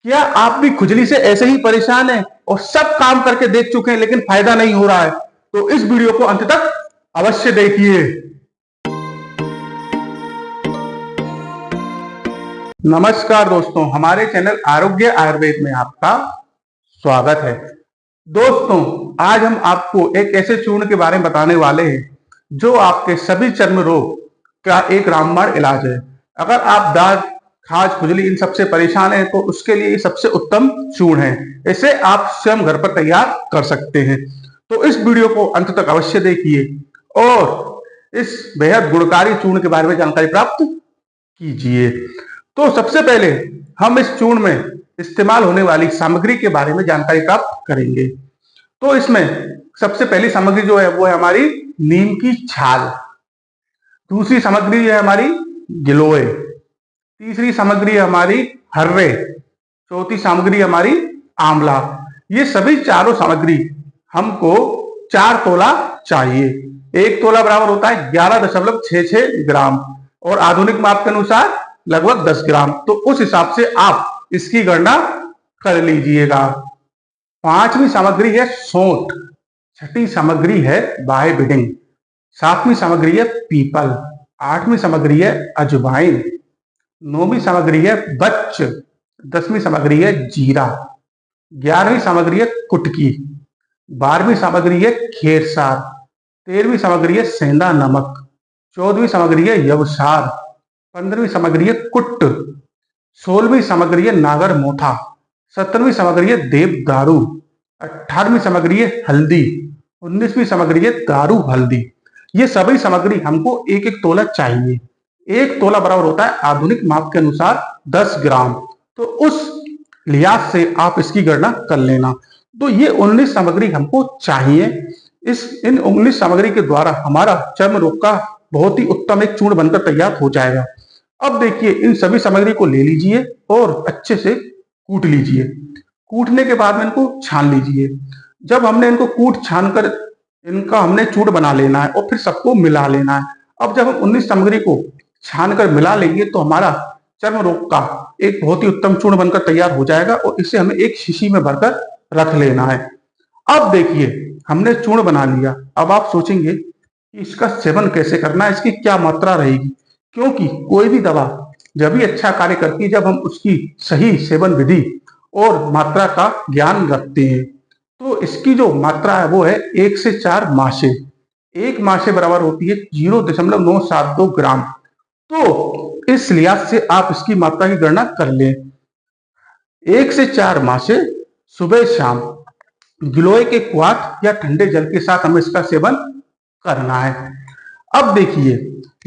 क्या आप भी खुजली से ऐसे ही परेशान हैं और सब काम करके देख चुके हैं लेकिन फायदा नहीं हो रहा है? तो इस वीडियो को अंत तक अवश्य देखिए। नमस्कार दोस्तों, हमारे चैनल आरोग्य आयुर्वेद में आपका स्वागत है। दोस्तों, आज हम आपको एक ऐसे चूर्ण के बारे में बताने वाले हैं जो आपके सभी चर्म रोग का एक रामबाण इलाज है। अगर आप दाद, खाज, खुजली इन सबसे परेशान हैं तो उसके लिए ये सबसे उत्तम चूर्ण है। इसे आप स्वयं घर पर तैयार कर सकते हैं। तो इस वीडियो को अंत तक अवश्य देखिए और इस बेहद गुणकारी चूर्ण के बारे में जानकारी प्राप्त कीजिए। तो सबसे पहले हम इस चूर्ण में इस्तेमाल होने वाली सामग्री के बारे में जानकारी प्राप्त करेंगे। तो इसमें सबसे पहली सामग्री जो है वो है हमारी नीम की छाल। दूसरी सामग्री है हमारी गिलोय। तीसरी सामग्री है हमारी हर्रे। चौथी सामग्री हमारी आंवला। ये सभी चारों सामग्री हमको 4 तोला चाहिए। 1 तोला बराबर होता है 11.66 ग्राम और आधुनिक माप के अनुसार लगभग 10 ग्राम। तो उस हिसाब से आप इसकी गणना कर लीजिएगा। 5वीं सामग्री है सौंठ। 6ठी सामग्री है बाहे बिडिंग। 7वीं सामग्री है पीपल। 8वीं सामग्री है अजवाइन। 9वीं सामग्री है बच्च। 10वीं सामग्री है जीरा। 11वीं सामग्री है कुटकी। 12वीं सामग्री है खेरसार। 13वीं सामग्री है सेंधा नमक। 14वीं सामग्री है यवसार। 15वीं सामग्री है कुट्ट। 16वीं सामग्री है नागर मोथा। 17वीं सामग्री है देवदारू। 18वीं सामग्री है हल्दी। 19वीं सामग्री है दारू हल्दी। ये सभी सामग्री हमको 1-1 तोला चाहिए। 1 तोला बराबर होता है आधुनिक माप के अनुसार 10 ग्राम। तो उस लिहाज से आप इसकी गणना कर लेना। तो ये 19 सामग्री हमको चाहिए। इन 19 सामग्री के द्वारा हमारा चर्म रोग का बहुत ही उत्तम एक चूर्ण बनकर तैयार हो जाएगा। अब देखिए, इन सभी सामग्री को ले लीजिए और अच्छे से कूट लीजिए। कूटने के बाद में इनको छान लीजिए। जब हमने इनको कूट छान कर इनका हमने चूर्ण बना लेना है और फिर सबको मिला लेना है। अब जब हम 19 सामग्री को छान कर मिला लेंगे तो हमारा चर्म रोग का एक बहुत ही उत्तम चूर्ण बनकर तैयार हो जाएगा और इसे हमें एक शीशी में भरकर रख लेना है। अब देखिए, हमने चूर्ण बना लिया। अब आप सोचेंगे कि इसका सेवन कैसे करना है, इसकी क्या मात्रा रहेगी, क्योंकि कोई भी दवा जब भी अच्छा कार्य करती है जब हम उसकी सही सेवन विधि और मात्रा का ज्ञान रखते हैं। तो इसकी जो मात्रा है वो है 1 से 4 मासे। 1 मासे बराबर होती है 0.972 ग्राम। तो इस लिहाज से आप इसकी मात्रा की गणना कर लें। 1 से 4 मासे सुबह शाम गिलोय के क्वाथ या ठंडे जल के साथ हमें इसका सेवन करना है। अब देखिए,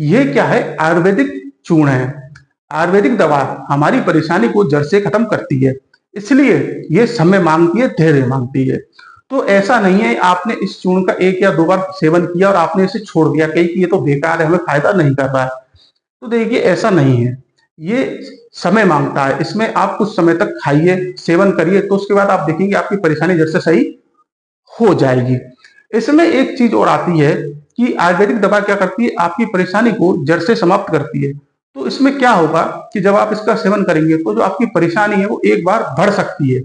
ये क्या है, आयुर्वेदिक चूर्ण है। आयुर्वेदिक दवा हमारी परेशानी को जड़ से खत्म करती है, इसलिए ये समय मांगती है, धैर्य मांगती है। तो ऐसा नहीं है आपने इस चूर्ण का 1 या 2 बार सेवन किया और आपने इसे छोड़ दिया कहीं कि ये तो बेकार है, हमें फायदा नहीं कर रहा है। तो देखिए, ऐसा नहीं है। ये समय मांगता है। इसमें आप कुछ समय तक खाइए, सेवन करिए, तो उसके बाद आप देखेंगे आपकी परेशानी जड़ से सही हो जाएगी। इसमें एक चीज और आती है कि आयुर्वेदिक दवा क्या करती है, आपकी परेशानी को जड़ से समाप्त करती है। तो इसमें क्या होगा कि जब आप इसका सेवन करेंगे तो जो आपकी परेशानी है वो एक बार बढ़ सकती है।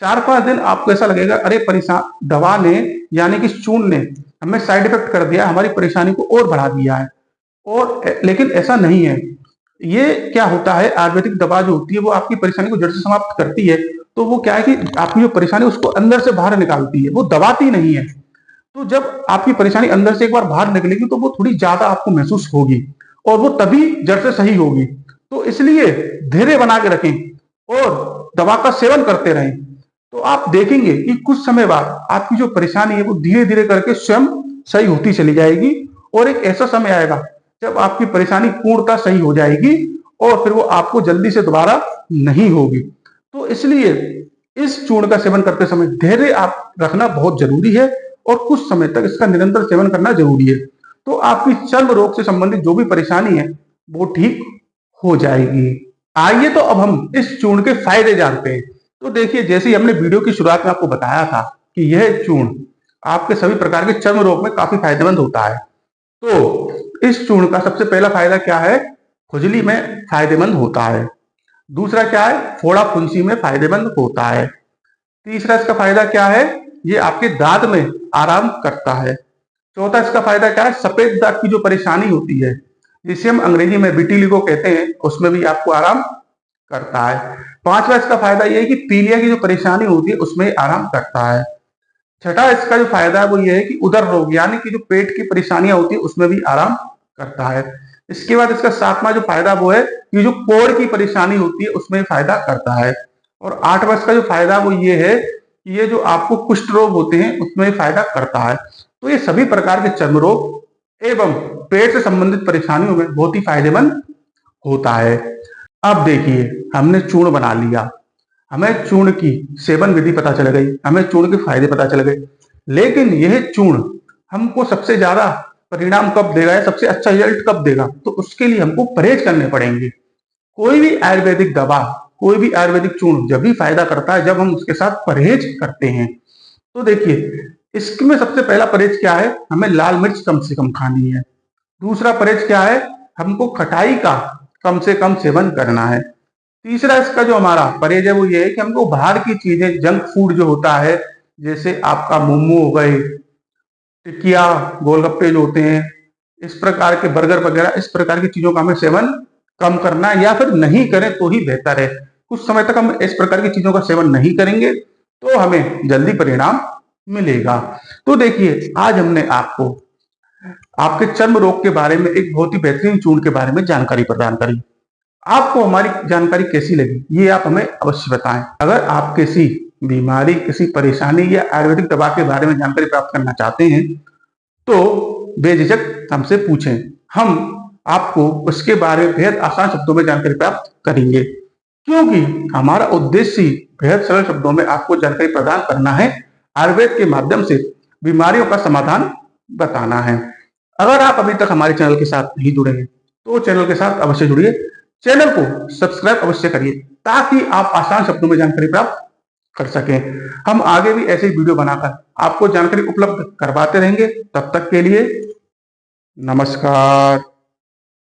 4-5 दिन आपको ऐसा लगेगा, अरे परेशान दवा ने यानी कि चूर्ण ने हमें साइड इफेक्ट कर दिया, हमारी परेशानी को और बढ़ा दिया है। और लेकिन ऐसा नहीं है। ये क्या होता है, आयुर्वेदिक दवा जो होती है वो आपकी परेशानी को जड़ से समाप्त करती है। तो वो क्या है कि आपकी जो परेशानी उसको अंदर से बाहर निकालती है, वो दबाती नहीं है। तो जब आपकी परेशानी अंदर से एक बार बाहर निकलेगी तो वो थोड़ी ज्यादा आपको महसूस होगी और वो तभी जड़ से सही होगी। तो इसलिए धैर्य बना के रखें और दवा का सेवन करते रहें। तो आप देखेंगे कि कुछ समय बाद आपकी जो परेशानी है वो धीरे धीरे करके स्वयं सही होती चली जाएगी और एक ऐसा समय आएगा जब आपकी परेशानी पूर्णतः सही हो जाएगी और फिर वो आपको जल्दी से दोबारा नहीं होगी। तो इसलिए इस चूर्ण का सेवन करते समय धैर्य आप रखना बहुत जरूरी है और कुछ समय तक इसका निरंतर सेवन करना जरूरी है। तो आपकी चर्म रोग से संबंधित जो भी परेशानी है वो ठीक हो जाएगी। आइए तो अब हम इस चूर्ण के फायदे जानते हैं। तो देखिए, जैसे ही हमने वीडियो की शुरुआत में आपको बताया था कि यह चूर्ण आपके सभी प्रकार के चर्म रोग में काफी फायदेमंद होता है। तो इस चूर्ण का सबसे पहला फायदा क्या है, खुजली में फायदेमंद होता है। दूसरा क्या है, फोड़ा फुंसी में फायदेमंद होता है। तीसरा इसका फायदा क्या है, ये आपके दांत में आराम करता है। चौथा इसका फायदा क्या है, सफेद दाग की जो परेशानी होती है, जिसे हम अंग्रेजी में विटिलिगो कहते हैं, उसमें भी आपको आराम करता है। पांचवा इसका फायदा यह है कि पीलिया की जो परेशानी होती है उसमें आराम करता है। छठा इसका जो फायदा है वो ये है कि उदर रोग यानी कि जो पेट की परेशानियां होती है उसमें भी आराम करता है। इसके बाद इसका सातवां जो फायदा वो है कि जो कोढ़ की परेशानी होती है उसमें फायदा करता है। और आठवां इसका जो फायदा वो ये है कि ये जो आपको कुष्ठ रोग होते हैं उसमें फायदा करता है। तो ये सभी प्रकार के चर्म रोग एवं पेट से संबंधित परेशानियों में बहुत ही फायदेमंद होता है। अब देखिए, हमने चूर्ण बना लिया, हमें चूर्ण की सेवन विधि पता चल गई, हमें चूर्ण के फायदे पता चल गए, लेकिन यह चूर्ण हमको सबसे ज्यादा परिणाम कब देगा या सबसे अच्छा रिजल्ट कब देगा, तो उसके लिए हमको परहेज करने पड़ेंगे। कोई भी आयुर्वेदिक दवा, कोई भी आयुर्वेदिक चूर्ण जब भी फायदा करता है जब हम उसके साथ परहेज करते हैं। तो देखिए, इसमें सबसे पहला परहेज क्या है, हमें लाल मिर्च कम से कम खानी है। दूसरा परहेज क्या है, हमको खटाई का कम से कम सेवन करना है। तीसरा इसका जो हमारा परहेज है वो ये है कि हमको बाहर की चीजें, जंक फूड जो होता है, जैसे आपका मोमो हो गए, टिकिया, गोलगप्पे जो होते हैं, इस प्रकार के बर्गर वगैरह, इस प्रकार की चीजों का हमें सेवन कम करना है, या फिर नहीं करें तो ही बेहतर है। कुछ समय तक हम इस प्रकार की चीजों का सेवन नहीं करेंगे तो हमें जल्दी परिणाम मिलेगा। तो देखिए, आज हमने आपको आपके चर्म रोग के बारे में एक बहुत ही बेहतरीन चूर्ण के बारे में जानकारी प्रदान करी। आपको हमारी जानकारी कैसी लगी ये आप हमें अवश्य बताएं। अगर आप किसी बीमारी, किसी परेशानी या आयुर्वेदिक दवा के बारे में जानकारी प्राप्त करना चाहते हैं तो बेझिझक हमसे पूछें, हम आपको उसके बारे में बेहद आसान शब्दों में जानकारी प्राप्त करेंगे, क्योंकि हमारा उद्देश्य ही बेहद सरल शब्दों में आपको जानकारी प्रदान करना है, आयुर्वेद के माध्यम से बीमारियों का समाधान बताना है। अगर आप अभी तक हमारे चैनल के साथ नहीं जुड़े हैं तो चैनल के साथ अवश्य जुड़िए, चैनल को सब्सक्राइब अवश्य करिए ताकि आप आसान शब्दों में जानकारी प्राप्त कर सकें। हम आगे भी ऐसे वीडियो बनाकर आपको जानकारी उपलब्ध करवाते रहेंगे। तब तक के लिए नमस्कार।